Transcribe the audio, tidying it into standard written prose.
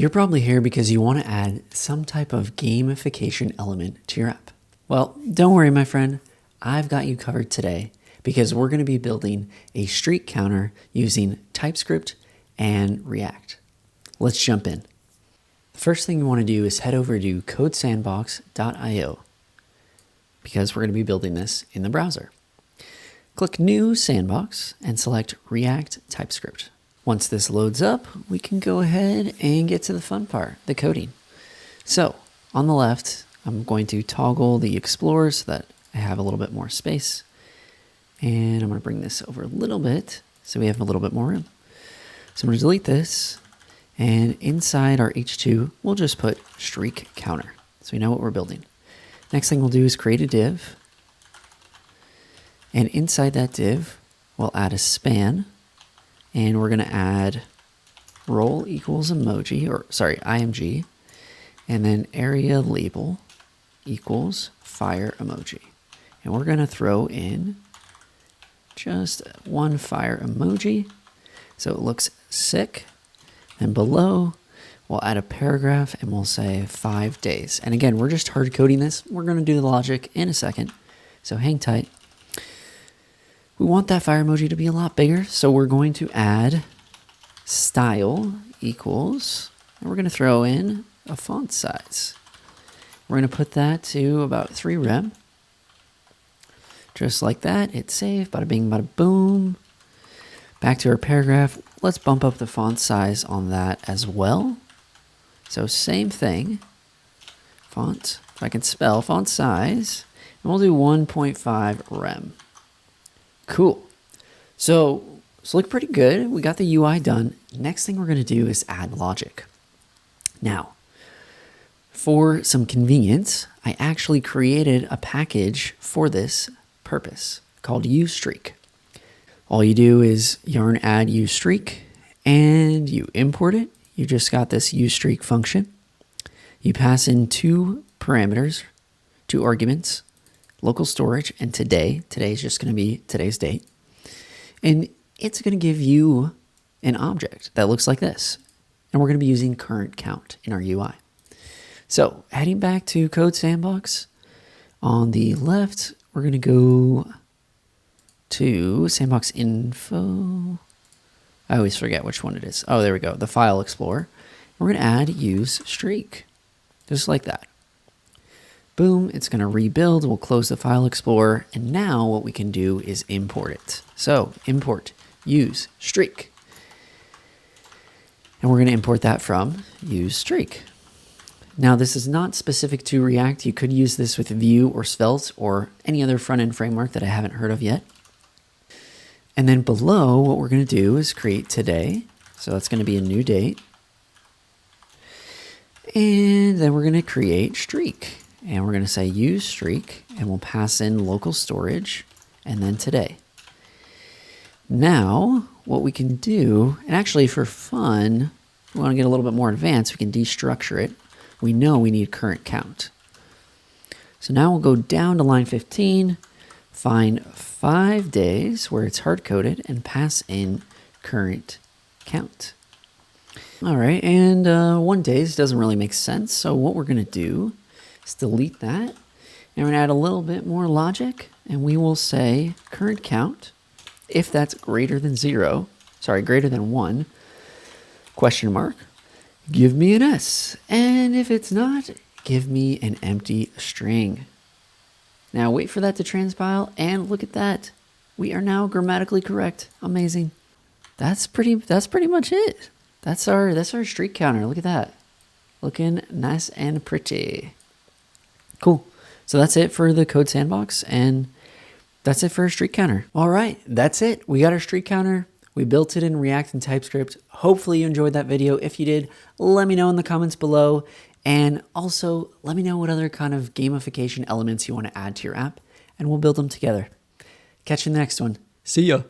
You're probably here because you want to add some type of gamification element to your app. Well, don't worry, my friend. I've got you covered today because we're going to be building a streak counter using TypeScript and React. Let's jump in. The first thing you want to do is head over to codesandbox.io because we're going to be building this in the browser. Click New Sandbox and select React TypeScript. Once this loads up, we can go ahead and get to the fun part, the coding. So on the left, I'm going to toggle the Explorer so that I have a little bit more space. And I'm going to bring this over a little bit so we have a little bit more room. So I'm going to delete this. And inside our H2, we'll just put streak counter so we know what we're building. Next thing we'll do is create a div. And inside that div, we'll add a span. And we're going to add role equals emoji, or sorry, IMG. And then area label equals fire emoji. And we're going to throw in just one fire emoji so it looks sick. And below, we'll add a paragraph and we'll say 5 days. And again, we're just hard coding this. We're going to do the logic in a second. So hang tight. We want that fire emoji to be a lot bigger. So we're going to add style equals, and we're going to throw in a font size. We're going to put that to about 3 rem. Just like that. Hit save. Bada bing, bada boom. Back to our paragraph. Let's bump up the font size on that as well. So same thing. Font, if I can spell, font size. And we'll do 1.5 rem. Cool. So it's looking pretty good. We got the UI done. Next thing we're going to do is add logic. Now, for some convenience, I actually created a package for this purpose called uStreak. All you do is yarn add uStreak and you import it. You just got this uStreak function. You pass in 2 parameters, 2 arguments, local storage, and today. Today is just going to be today's date. And it's going to give you an object that looks like this. And we're going to be using current count in our UI. So heading back to Code Sandbox, on the left, we're going to go to Sandbox Info. I always forget which one it is. Oh, there we go. The File Explorer. We're going to add use streak, just like that. Boom, it's going to rebuild. We'll close the File Explorer. And now what we can do is import it. So import use streak. And we're going to import that from use streak. Now this is not specific to React. You could use this with Vue or Svelte or any other front-end framework that I haven't heard of yet. And then below, what we're going to do is create today. So that's going to be a new date. And then we're going to create streak. And we're going to say use streak, and we'll pass in local storage, and then today. Now, what we can do, and actually for fun, we want to get a little bit more advanced, we can destructure it. We know we need current count. So now we'll go down to line 15, find 5 days where it's hard-coded, and pass in current count. All right, and 1 days doesn't really make sense, so what we're going to do is delete that, and we're going to add a little bit more logic, and we will say current count, if that's greater than 1, question mark, give me an S, and if it's not, give me an empty string. Now wait for that to transpile, and look at that. We are now grammatically correct. Amazing. That's pretty much it. That's our streak counter. Look at that. Looking nice and pretty. Cool. So that's it for the Code Sandbox, and that's it for our streak counter. All right, that's it. We got our streak counter. We built it in React and TypeScript. Hopefully you enjoyed that video. If you did, let me know in the comments below. And also let me know what other kind of gamification elements you want to add to your app, and we'll build them together. Catch you in the next one. See ya.